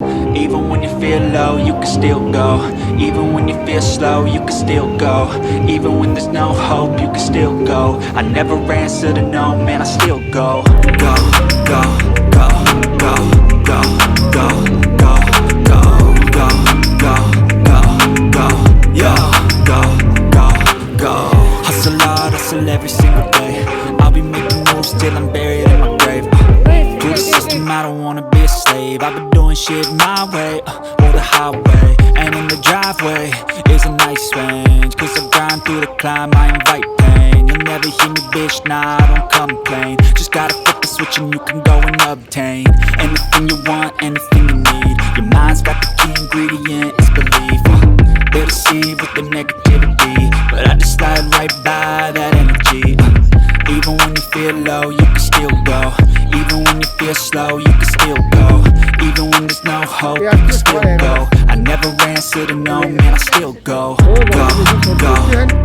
Even when you feel low, you can still go. Even when you feel slow, you can still go. Even when there's no hope, you can still go. I never answer to no, man, I still go. Go, go, go, go, go, go, go, go, go, go, go, go, yo, go, go, go. Hustle hard, hustle every single day. I'll be making moves till I'm buried in my grave. To the system, I don't wanna be a slave. I've been doing shit my way, or the highway. And in the driveway is a nice range. Cause I grind through the climb, I invite pain. You'll never hear me, bitch, nah, I don't complain. Just gotta flip the switch and you can go and obtain anything you want, anything you need. Your mind's got the key ingredient, it's belief. They'll deceive with the negativity, but I just slide right by that energy. Even when you feel low, you can still go. Even when you feel slow, you can still go. Even when there's no hope, you can still go. I never answer to no, man, I still go. Go, go,